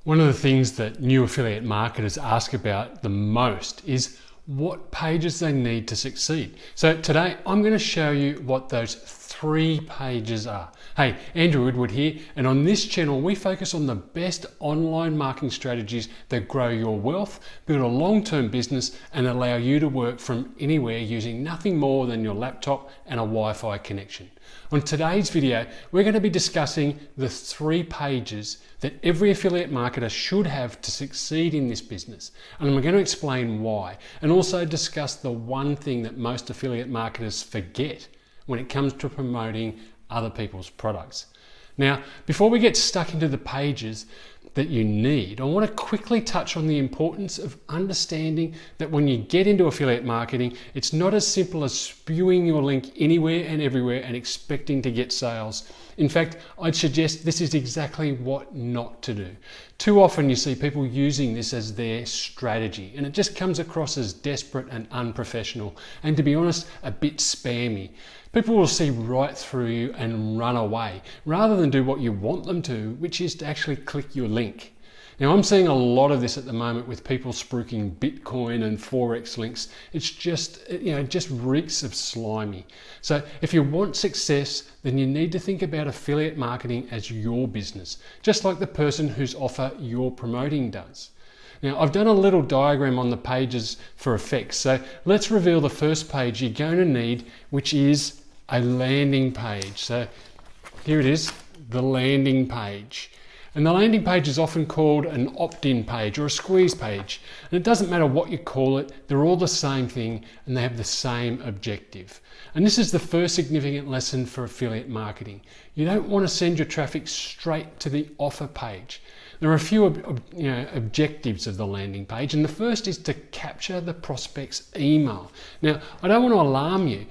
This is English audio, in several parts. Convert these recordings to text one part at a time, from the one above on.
One of the things that new affiliate marketers ask about the most is what pages they need to succeed. So today I'm going to show you what those 3 pages are. Hey, Andrew Woodward here, and on this channel we focus on the best online marketing strategies that grow your wealth, build a long-term business and allow you to work from anywhere using nothing more than your laptop and a Wi-Fi connection. On today's video, we're going to be discussing the 3 pages that every affiliate marketer should have to succeed in this business. And I'm going to explain why, and also discuss the one thing that most affiliate marketers forget when it comes to promoting other people's products. Now, before we get stuck into the pages that you need, I want to quickly touch on the importance of understanding that when you get into affiliate marketing, it's not as simple as spewing your link anywhere and everywhere and expecting to get sales. In fact, I'd suggest this is exactly what not to do. Too often you see people using this as their strategy, and it just comes across as desperate and unprofessional, and to be honest, a bit spammy. People will see right through you and run away, rather than do what you want them to, which is to actually click your link. Now, I'm seeing a lot of this at the moment with people spruiking Bitcoin and Forex links. It's just, just reeks of slimy. So if you want success, then you need to think about affiliate marketing as your business, just like the person whose offer you're promoting does. Now, I've done a little diagram on the pages for effects. So let's reveal the first page you're going to need, which is a landing page. So here it is, the landing page. And the landing page is often called an opt-in page or a squeeze page. And it doesn't matter what you call it, they're all the same thing and they have the same objective. And this is the first significant lesson for affiliate marketing. You don't want to send your traffic straight to the offer page. There are a few objectives of the landing page, and the first is to capture the prospect's email. Now, I don't want to alarm you,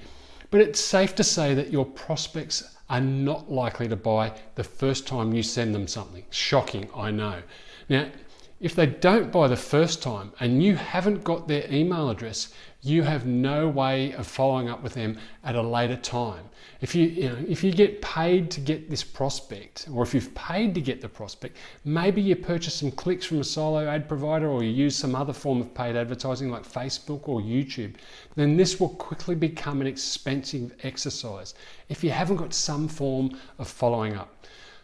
but it's safe to say that your prospects are not likely to buy the first time you send them something. Shocking, I know. Now, if they don't buy the first time and you haven't got their email address, you have no way of following up with them at a later time. If you get paid to get this prospect, or if you've paid to get the prospect, maybe you purchase some clicks from a solo ad provider, or you use some other form of paid advertising like Facebook or YouTube, then this will quickly become an expensive exercise if you haven't got some form of following up.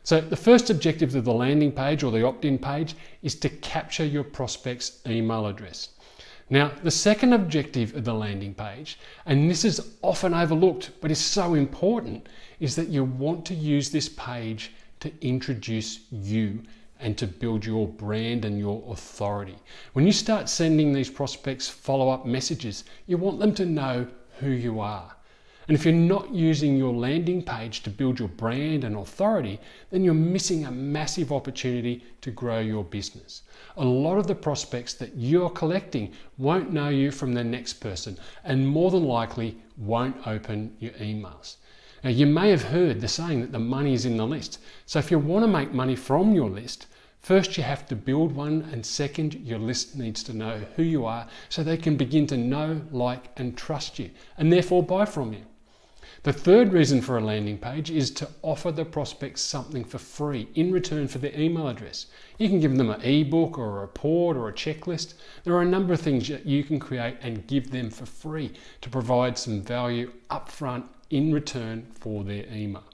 So the first objective of the landing page or the opt-in page is to capture your prospect's email address. Now, the second objective of the landing page, and this is often overlooked but is so important, is that you want to use this page to introduce you and to build your brand and your authority. When you start sending these prospects follow-up messages, you want them to know who you are. And if you're not using your landing page to build your brand and authority, then you're missing a massive opportunity to grow your business. A lot of the prospects that you're collecting won't know you from the next person, and more than likely won't open your emails. Now, you may have heard the saying that the money is in the list. So if you want to make money from your list, first you have to build one, and second, your list needs to know who you are so they can begin to know, like, and trust you, and therefore buy from you. The third reason for a landing page is to offer the prospects something for free in return for their email address. You can give them an ebook or a report or a checklist. There are a number of things that you can create and give them for free to provide some value upfront in return for their email.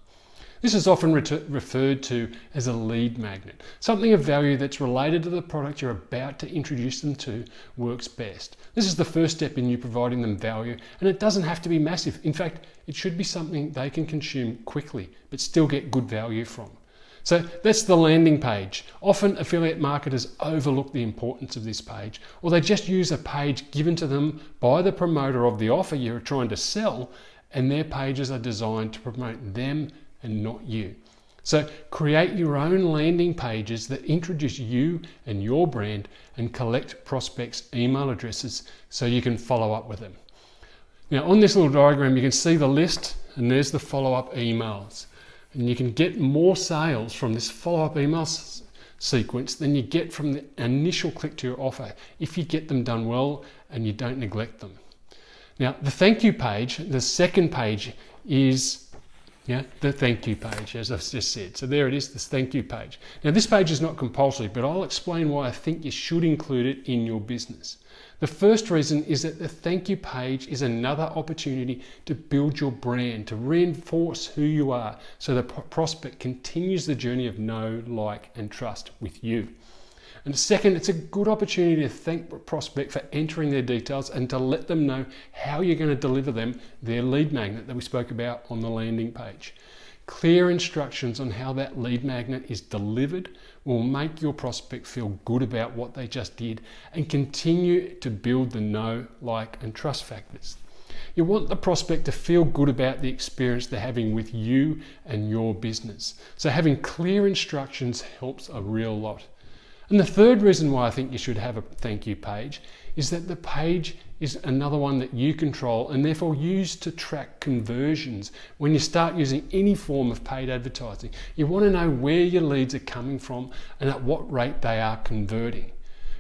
This is often referred to as a lead magnet. Something of value that's related to the product you're about to introduce them to works best. This is the first step in you providing them value, and it doesn't have to be massive. In fact, it should be something they can consume quickly, but still get good value from. So that's the landing page. Often affiliate marketers overlook the importance of this page, or they just use a page given to them by the promoter of the offer you're trying to sell, and their pages are designed to promote them and not you. So create your own landing pages that introduce you and your brand and collect prospects' email addresses so you can follow up with them. Now, on this little diagram, you can see the list, and there's the follow-up emails. And you can get more sales from this follow-up email sequence than you get from the initial click to your offer if you get them done well and you don't neglect them. Now, the thank you page, the second page, is Yeah, the thank you page, as I've just said. So there it is, this thank you page. Now this page is not compulsory, but I'll explain why I think you should include it in your business. The first reason is that the thank you page is another opportunity to build your brand, to reinforce who you are, so the prospect continues the journey of know, like, and trust with you. And second, it's a good opportunity to thank the prospect for entering their details and to let them know how you're going to deliver them their lead magnet that we spoke about on the landing page. Clear instructions on how that lead magnet is delivered will make your prospect feel good about what they just did and continue to build the know, like, and trust factors. You want the prospect to feel good about the experience they're having with you and your business. So having clear instructions helps a real lot. And the third reason why I think you should have a thank you page is that the page is another one that you control and therefore use to track conversions when you start using any form of paid advertising. You want to know where your leads are coming from and at what rate they are converting.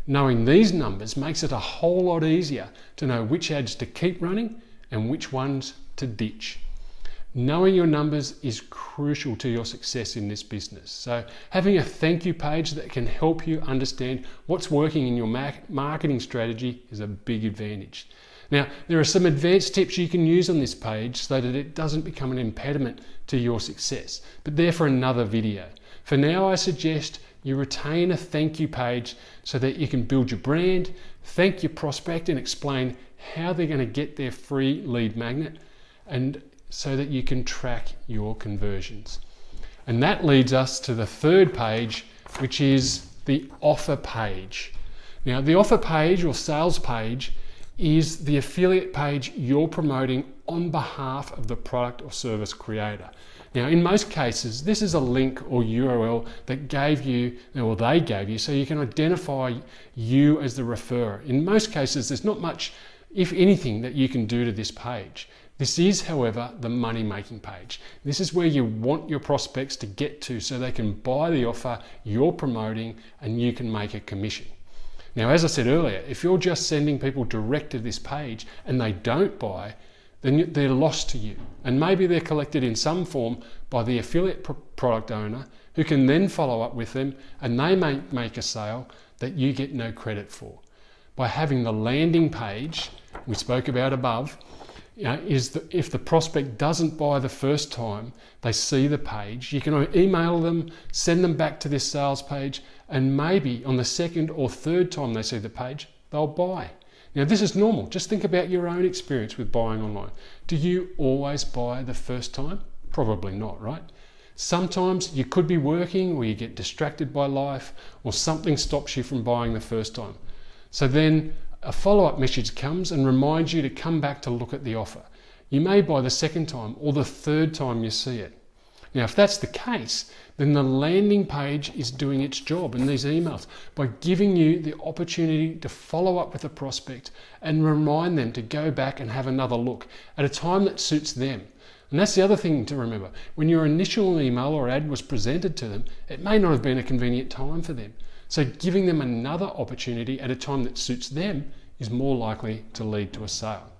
Knowing these numbers makes it a whole lot easier to know which ads to keep running and which ones to ditch. Knowing your numbers is crucial to your success in this business. So having a thank you page that can help you understand what's working in your marketing strategy is a big advantage. Now, there are some advanced tips you can use on this page so that it doesn't become an impediment to your success, but they're for another video. For now, I suggest you retain a thank you page so that you can build your brand, thank your prospect and explain how they're going to get their free lead magnet, and so that you can track your conversions. And that leads us to the third page, which is the offer page. Now, the offer page or sales page is the affiliate page you're promoting on behalf of the product or service creator. Now, in most cases, this is a link or URL that they gave you so you can identify you as the referrer. In most cases, there's not much, if anything, that you can do to this page. This is, however, the money-making page. This is where you want your prospects to get to so they can buy the offer you're promoting and you can make a commission. Now, as I said earlier, if you're just sending people direct to this page and they don't buy, then they're lost to you. And maybe they're collected in some form by the affiliate product owner who can then follow up with them and they may make a sale that you get no credit for. By having the landing page we spoke about above, is that if the prospect doesn't buy the first time they see the page, you can email them, send them back to this sales page, and maybe on the second or third time they see the page, they'll buy. Now, this is normal. Just think about your own experience with buying online. Do you always buy the first time? Probably not, right? Sometimes you could be working or you get distracted by life or something stops you from buying the first time. So then a follow-up message comes and reminds you to come back to look at the offer. You may buy the second time or the third time you see it. Now, if that's the case, then the landing page is doing its job in these emails by giving you the opportunity to follow up with a prospect and remind them to go back and have another look at a time that suits them. And that's the other thing to remember. When your initial email or ad was presented to them, it may not have been a convenient time for them. So giving them another opportunity at a time that suits them is more likely to lead to a sale.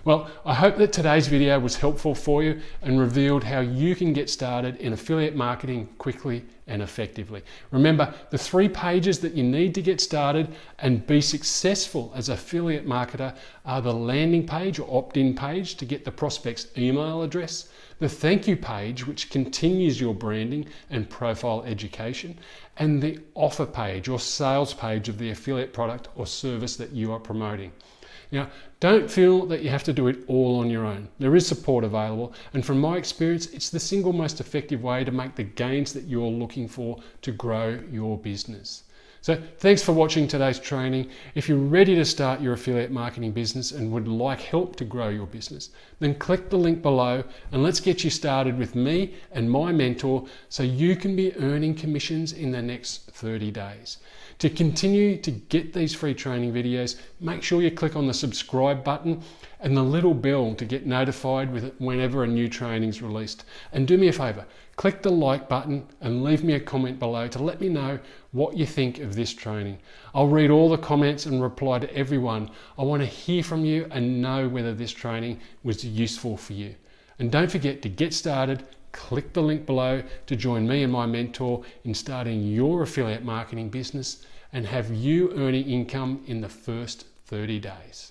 Well, I hope that today's video was helpful for you and revealed how you can get started in affiliate marketing quickly and effectively. Remember, the 3 pages that you need to get started and be successful as an affiliate marketer are the landing page or opt-in page to get the prospect's email address, the thank you page, which continues your branding and profile education, and the offer page or sales page of the affiliate product or service that you are promoting. Now, don't feel that you have to do it all on your own. There is support available, and from my experience, it's the single most effective way to make the gains that you're looking for to grow your business. So thanks for watching today's training. If you're ready to start your affiliate marketing business and would like help to grow your business, then click the link below and let's get you started with me and my mentor so you can be earning commissions in the next 30 days. To continue to get these free training videos, make sure you click on the subscribe button and the little bell to get notified with it whenever a new training is released. And do me a favor, click the like button and leave me a comment below to let me know what you think of this training. I'll read all the comments and reply to everyone. I want to hear from you and know whether this training was useful for you. And don't forget to get started. Click the link below to join me and my mentor in starting your affiliate marketing business and have you earning income in the first 30 days.